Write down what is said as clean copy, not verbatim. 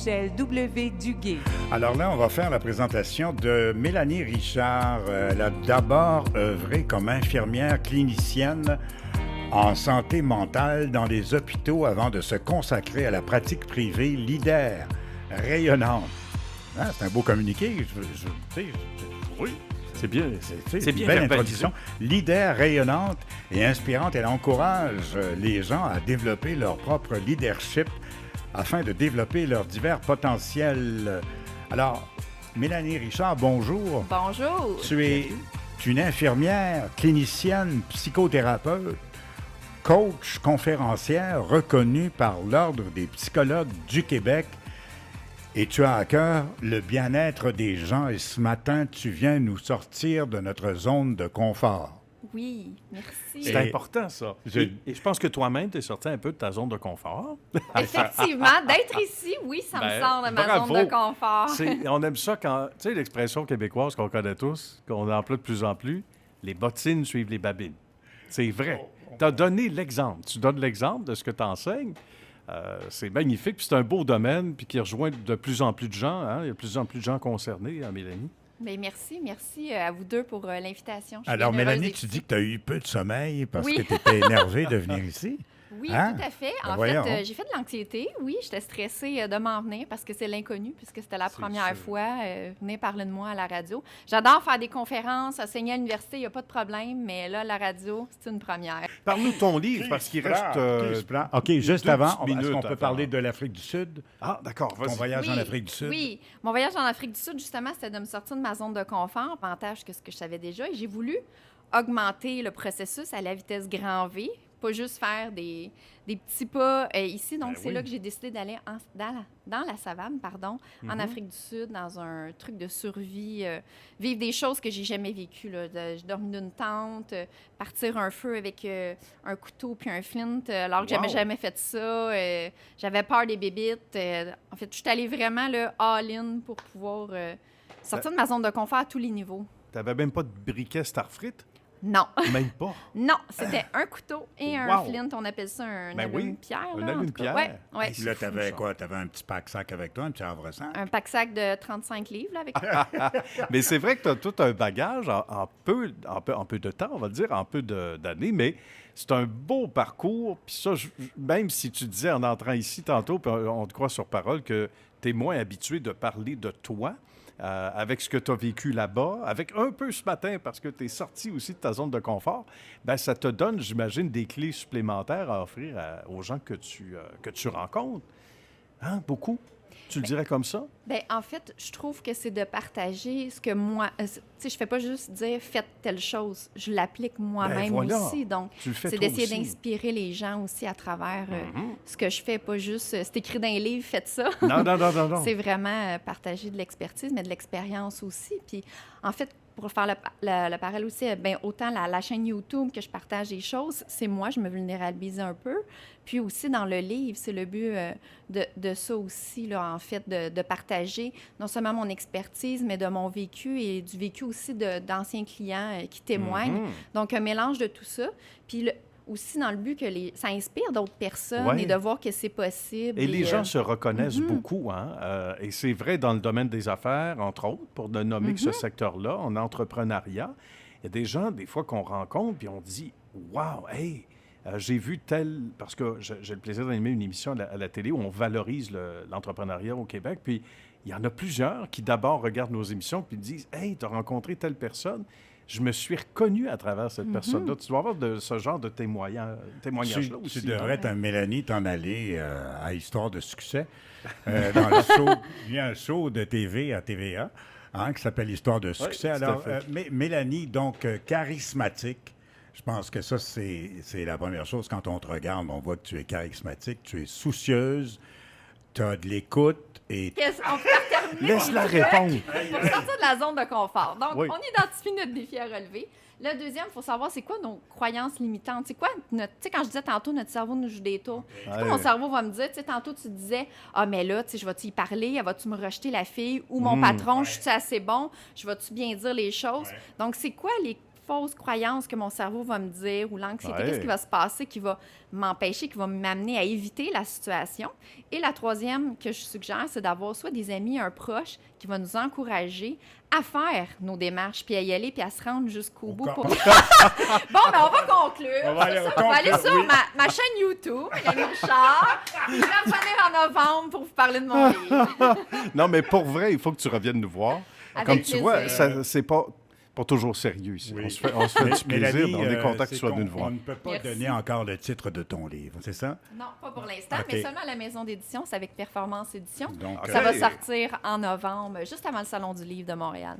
Michel W. Duguay. Alors là, on va faire la présentation de Mélanie Richard. Elle a d'abord œuvré comme infirmière clinicienne en santé mentale dans les hôpitaux avant de se consacrer à la pratique privée leader, rayonnante. Hein, c'est un beau communiqué. Oui. C'est bien, c'est bien une belle introduction. Leader rayonnante et inspirante, elle encourage les gens à développer leur propre leadership afin de développer leurs divers potentiels. Alors, Mélanie Richard, bonjour. Bonjour. Tu es une infirmière, clinicienne, psychothérapeute, coach, conférencière reconnue par l'Ordre des psychologues du Québec. Et tu as à cœur le bien-être des gens. Et ce matin, tu viens nous sortir de notre zone de confort. Oui, merci. C'est important, ça. Et je pense que toi-même, tu es sorti un peu de ta zone de confort. Effectivement, d'être ici, oui, ça me sort de ma zone de confort. On aime ça quand, tu sais, l'expression québécoise qu'on connaît tous, qu'on emploie de plus en plus, les bottines suivent les babines. C'est vrai. Tu as donné l'exemple. Tu donnes l'exemple de ce que tu enseignes. C'est magnifique, puis c'est un beau domaine, puis qui rejoint de plus en plus de gens. Hein? Il y a de plus en plus de gens concernés, hein, Mélanie? Bien, merci à vous deux pour l'invitation. Alors, Mélanie, tu dis que tu as eu peu de sommeil parce que tu étais énervée de venir ici. Oui, hein? Tout à fait. Ben En voyons. fait, j'ai fait de l'anxiété. Oui, j'étais stressée de m'en venir parce que c'est l'inconnu, puisque c'était la première fois. Venez parler de moi à la radio. J'adore faire des conférences, enseigner à l'université, il n'y a pas de problème, mais là, la radio, c'est une première. Parle-nous de ton livre, parce qu'il reste... OK, juste avant, est-ce qu'on peut avant. parler de l'Afrique du Sud? Ah, d'accord, Ton vas-y. voyage en Afrique du Sud? Oui, mon voyage en Afrique du Sud, justement, c'était de me sortir de ma zone de confort, avantage que ce que je savais déjà. Et j'ai voulu augmenter le processus à la vitesse grand V, pas juste faire des petits pas ici. Donc, c'est là que j'ai décidé d'aller dans la savane, en Afrique du Sud, dans un truc de survie, vivre des choses que j'ai jamais vécues. J'ai dormi dans une tente, partir un feu avec un couteau puis un flint, alors que j'avais jamais fait ça. J'avais peur des bébites. En fait, je suis allée vraiment all-in pour pouvoir sortir de ma zone de confort à tous les niveaux. T'avais même pas de briquet Starfrit? Non. Même pas? Non, c'était un couteau et un flint. On appelle ça un allume-pierre. Un allume-pierre. Oui. Puis là, t'avais quoi? T'avais un petit pack-sac avec toi, un petit havre-sac? Un pack-sac de 35 livres là, avec Mais c'est vrai que tu as tout un bagage en peu de temps, on va dire, en peu d'années, mais c'est un beau parcours. Puis ça, même si tu disais en entrant ici tantôt, puis on te croit sur parole, que tu es moins habitué de parler de toi, avec ce que tu as vécu là-bas, avec un peu ce matin, parce que tu es sorti aussi de ta zone de confort, bien, ça te donne, j'imagine, des clés supplémentaires à offrir aux gens que tu rencontres. Hein, beaucoup? Tu le dirais comme ça? Bien, en fait, je trouve que c'est de partager ce que moi... tu sais, je fais pas juste dire « faites telle chose ». Je l'applique moi-même aussi. Donc, c'est d'essayer d'inspirer les gens aussi à travers ce que je fais. Pas juste « c'est écrit dans un livre, faites ça ». Non. C'est vraiment partager de l'expertise, mais de l'expérience aussi. Puis, en fait, pour faire le parallèle aussi, bien, autant la chaîne YouTube que je partage des choses, c'est moi, je me vulnérabilise un peu. Puis aussi, dans le livre, c'est le but de ça aussi, là, en fait, de partager non seulement mon expertise, mais de mon vécu et du vécu aussi d'anciens clients qui témoignent. Donc, un mélange de tout ça. Puis aussi dans le but que ça inspire d'autres personnes et de voir que c'est possible. Et les gens se reconnaissent beaucoup, hein? Et c'est vrai dans le domaine des affaires, entre autres, pour ne nommer que ce secteur-là, en entrepreneuriat. Il y a des gens, des fois, qu'on rencontre, puis on dit « Wow, hey! J'ai vu tel... » Parce que j'ai le plaisir d'animer une émission à la télé où on valorise l'entrepreneuriat au Québec, puis il y en a plusieurs qui d'abord regardent nos émissions puis disent « Hey, tu as rencontré telle personne. » Je me suis reconnu à travers cette personne-là. Tu dois avoir ce genre de témoignage-là aussi. Tu devrais, Mélanie, t'en aller à Histoire de succès. Dans le show, il y a un show de TV à TVA qui s'appelle Histoire de succès. Oui, alors, Mélanie, donc, charismatique. Je pense que ça, c'est la première chose. Quand on te regarde, on voit que tu es charismatique, tu es soucieuse, tu as de l'écoute. Et... On peut terminer. Laisse-la répondre. Pour sortir de la zone de confort. Donc, on identifie notre défi à relever. Le deuxième, il faut savoir c'est quoi nos croyances limitantes. C'est quoi notre... Tu sais, quand je disais tantôt, notre cerveau nous joue des tours. C'est quoi mon cerveau va me dire? Tu sais, tantôt, tu disais, ah, mais là, tu sais, je vais-tu y parler? Vas-tu me rejeter la fille? Ou mon patron, je suis assez bon? Je vais-tu bien dire les choses? Donc, c'est quoi les fausse croyance que mon cerveau va me dire ou l'anxiété, Ouais. qu'est-ce qui va se passer qui va m'empêcher, qui va m'amener à éviter la situation. Et la troisième que je suggère, c'est d'avoir soit des amis, un proche qui va nous encourager à faire nos démarches, puis à y aller, puis à se rendre jusqu'au bout. Bon, ben on va conclure. On va aller On va aller conclure, sur oui. ma chaîne YouTube, Mélanie Richard. Je vais revenir en novembre pour vous parler de mon livre. Non, mais pour vrai, il faut que tu reviennes nous voir. Avec Comme tu vois, plaisir. c'est pas toujours sérieux ici. Oui. On se fait du plaisir, Mélanie, mais on est content que tu c'est sois venu qu'on- nous voir. On ne peut pas Merci. donner encore le titre de ton livre, c'est ça? Non, pas pour l'instant, OK. mais seulement à la maison d'édition. C'est avec Performance Édition. Donc, OK. Ça va sortir en novembre, juste avant le Salon du livre de Montréal.